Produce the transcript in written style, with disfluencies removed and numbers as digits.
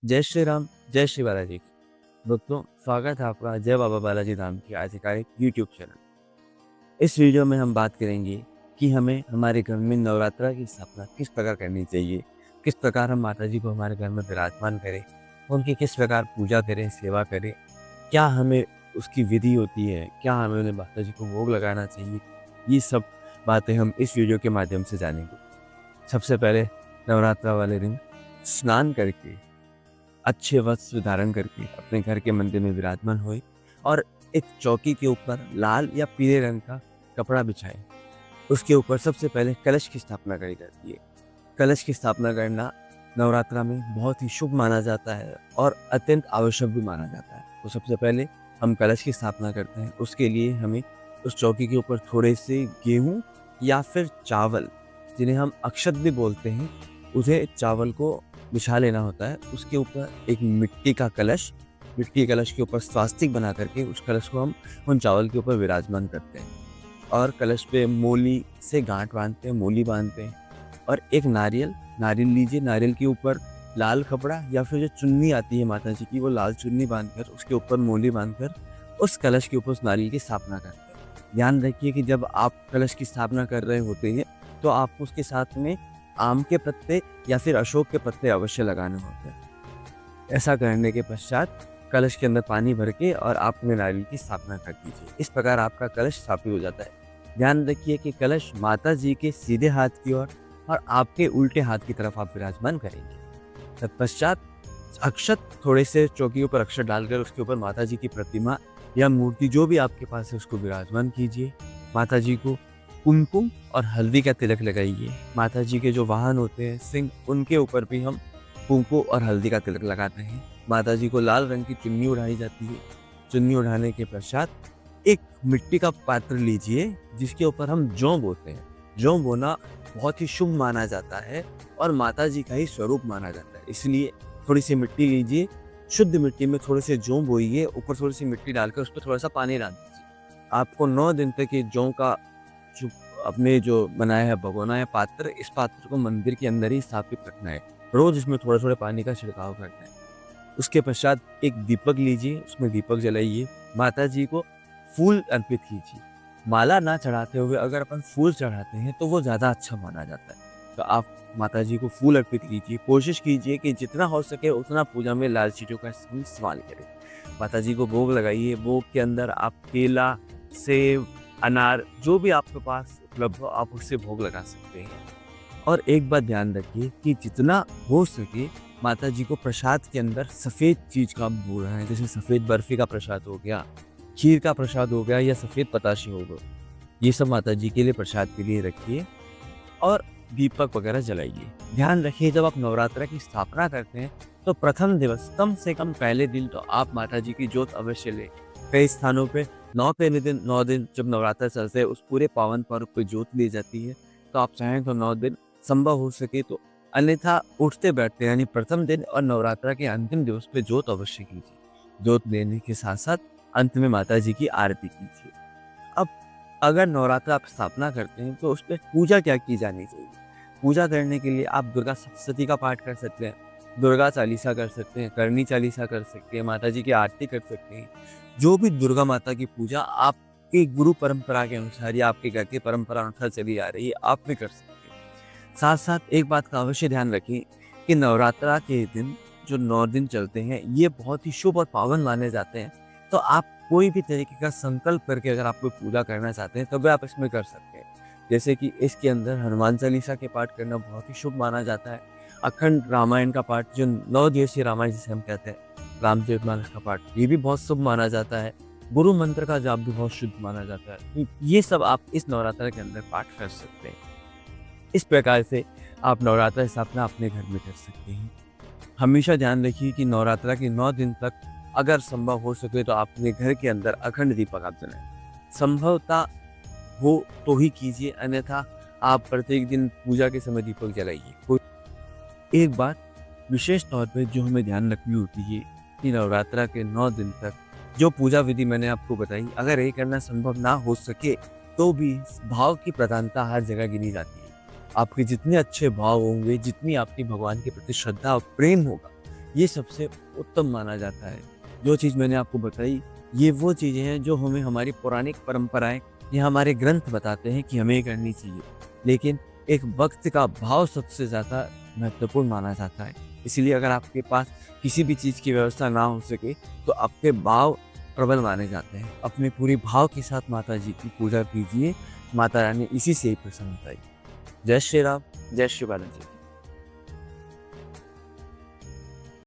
जय श्री राम, जय श्री बालाजी। दोस्तों, स्वागत है आपका जय बाबा बालाजी धाम की आधिकारिक यूट्यूब चैनल। इस वीडियो में हम बात करेंगे कि हमें हमारे घर में नवरात्रा की स्थापना किस प्रकार करनी चाहिए, किस प्रकार हम माता जी को हमारे घर में विराजमान करें, उनकी किस प्रकार पूजा करें, सेवा करें, क्या हमें उसकी विधि होती है, क्या हमें उन्हें माता जी को भोग लगाना चाहिए। ये सब बातें हम इस वीडियो के माध्यम से जानेंगे। सबसे पहले नवरात्रा वाले दिन स्नान करके अच्छे वस्त्र धारण करके अपने घर के मंदिर में विराजमान हुए और एक चौकी के ऊपर लाल या पीले रंग का कपड़ा बिछाए। उसके ऊपर सबसे पहले कलश की स्थापना करी जाती है। कलश की स्थापना करना नवरात्रा में बहुत ही शुभ माना जाता है और अत्यंत आवश्यक भी माना जाता है। तो सबसे पहले हम कलश की स्थापना करते हैं। उसके लिए हमें उस चौकी के ऊपर थोड़े से गेहूं या फिर चावल, जिन्हें हम अक्षत भी बोलते हैं, उसे चावल को बिछा लेना होता है। उसके ऊपर एक मिट्टी का कलश, मिट्टी के कलश के ऊपर स्वास्तिक बना करके उस कलश को हम उन चावल के ऊपर विराजमान करते हैं और कलश पे मोली से गांठ बांधते हैं, मोली बांधते हैं और एक नारियल नारियल लीजिए। नारियल के ऊपर लाल कपड़ा या फिर जो चुन्नी आती है माता जी की, वो लाल चुन्नी बांधकर उसके ऊपर मोली बांधकर उस कलश के ऊपर उस नारियल की स्थापना करते हैं। ध्यान रखिए कि जब आप कलश की स्थापना कर रहे होते हैं तो आपको उसके साथ में आम के पत्ते या फिर अशोक के पत्ते अवश्य लगाने होते हैं। ऐसा करने के पश्चात कलश के अंदर पानी भर के और आप अपने नारियल की स्थापना कर दीजिए। इस प्रकार आपका कलश स्थापित हो जाता है। ध्यान रखिए कि कलश माता जी के सीधे हाथ की ओर और आपके उल्टे हाथ की तरफ आप विराजमान करेंगे। तत्पश्चात अक्षत, थोड़े से चौकी के ऊपर अक्षत डालकर उसके ऊपर माता जी की प्रतिमा या मूर्ति जो भी आपके पास है उसको विराजमान कीजिए। माता जी को कुमकुम और हल्दी का तिलक लगाइए। माता जी के जो वाहन होते हैं सिंह, उनके ऊपर भी हम कुमकुम और हल्दी का तिलक लगाते हैं। माता जी को लाल रंग की चुन्नी उड़ाई जाती है। चुन्नी उड़ाने के पश्चात एक मिट्टी का पात्र लीजिए जिसके ऊपर हम जौ बोते हैं। जौ बोना बहुत ही शुभ माना जाता है और माता जी का ही स्वरूप माना जाता है। इसलिए थोड़ी सी मिट्टी लीजिए, शुद्ध मिट्टी में थोड़े से जौ बोइए, ऊपर थोड़ी सी मिट्टी डालकर उस पर थोड़ा सा पानी डाल दीजिए। आपको 9 दिन तक ये जौ का जो आपने जो बनाया है भगोना या पात्र, इस पात्र को मंदिर के अंदर ही स्थापित रखना है। रोज इसमें थोड़ा थोड़ा पानी का छिड़काव करना है। उसके पश्चात एक दीपक लीजिए, उसमें दीपक जलाइए। माता जी को फूल अर्पित कीजिए। माला ना चढ़ाते हुए अगर अपन फूल चढ़ाते हैं तो वो ज़्यादा अच्छा माना जाता है। तो आप माता जी को फूल अर्पित कीजिए। कोशिश कीजिए कि जितना हो सके उतना पूजा में लाल चीज़ों का इस्तेमाल करें। माता जी को भोग लगाइए। भोग के अंदर आप केला, सेब, अनार, जो भी आपके पास उपलब्ध हो आप उससे भोग लगा सकते हैं। और एक बात ध्यान रखिए कि जितना हो सके माता जी को प्रसाद के अंदर सफ़ेद चीज़ का भोग है, जैसे सफ़ेद बर्फ़ी का प्रसाद हो गया, खीर का प्रसाद हो गया या सफ़ेद बताशे हो गए। ये सब माता जी के लिए प्रसाद के लिए रखिए और दीपक वगैरह जलाइए। ध्यान रखिए जब आप नवरात्रा की स्थापना करते हैं तो प्रथम दिवस कम से कम पहले दिन तो आप माता जी की जोत अवश्य लें। कई स्थानों पे 9 दिन जब नवरात्र चलते हैं उस पूरे पावन पर्व पे जोत ली जाती है। तो आप चाहें तो 9 दिन संभव हो सके तो, अन्यथा उठते बैठते यानी प्रथम दिन और नवरात्रा के अंतिम दिवस पे जोत अवश्य कीजिए। जोत लेने के साथ साथ अंत में माता जी की आरती कीजिए। अब अगर नवरात्र आप स्थापना करते हैं तो उस पर पूजा क्या की जानी चाहिए। पूजा करने के लिए आप दुर्गा सप्तशती का पाठ कर सकते हैं, दुर्गा चालीसा कर सकते हैं, करनी चालीसा कर सकते हैं, माता जी की आरती कर सकते हैं। जो भी दुर्गा माता की पूजा आपके गुरु परंपरा के अनुसार या आपके घर की परंपरा अनुसार चली आ रही है, आप भी कर सकते हैं। साथ साथ एक बात का अवश्य ध्यान रखें कि नवरात्रा के दिन जो 9 दिन चलते हैं ये बहुत ही शुभ और पावन माने जाते हैं। तो आप कोई भी तरीके का संकल्प करके अगर आप कोई पूजा करना चाहते हैं तो भी आप इसमें कर सकते हैं। जैसे कि इसके अंदर हनुमान चालीसा के पाठ करना बहुत ही शुभ माना जाता है। अखंड रामायण का पाठ, जो 9 दिवसीय रामायण जिसे हम कहते हैं, रामचरितमानस का पाठ, ये भी बहुत शुभ माना जाता है। गुरु मंत्र का जाप भी बहुत शुभ माना जाता है। ये सब आप इस नवरात्र के अंदर पाठ कर सकते हैं। इस प्रकार से आप नवरात्र स्थापना अपने घर में कर सकते हैं। हमेशा ध्यान रखिए कि नवरात्रा के 9 दिन तक अगर संभव हो सके तो अपने घर के अंदर अखंड दीपक आप जलाएं। संभवतः हो तो ही कीजिए, अन्यथा आप प्रत्येक दिन पूजा के समय दीपक जलाइए। एक बात विशेष तौर पे जो हमें ध्यान रखनी होती है कि नवरात्रा के 9 दिन तक जो पूजा विधि मैंने आपको बताई, अगर ये करना संभव ना हो सके तो भी भाव की प्रधानता हर जगह गिनी जाती है। आपके जितने अच्छे भाव होंगे, जितनी आपकी भगवान के प्रति श्रद्धा और प्रेम होगा, ये सबसे उत्तम माना जाता है। जो चीज़ मैंने आपको बताई, ये वो चीज़ें हैं जो हमें हमारी पौराणिक परंपराएँ या हमारे ग्रंथ बताते हैं कि हमें ये करनी चाहिए। लेकिन एक वक़्त का भाव सबसे ज़्यादा महत्वपूर्ण माना जाता है। इसीलिए अगर आपके पास किसी भी चीज़ की व्यवस्था ना हो सके, तो आपके भाव प्रबल माने जाते हैं। अपने पूरे भाव के साथ माता जी की पूजा कीजिए, माता रानी इसी से ही प्रसन्न होता है। जय श्री राम, जय श्री बालाजी।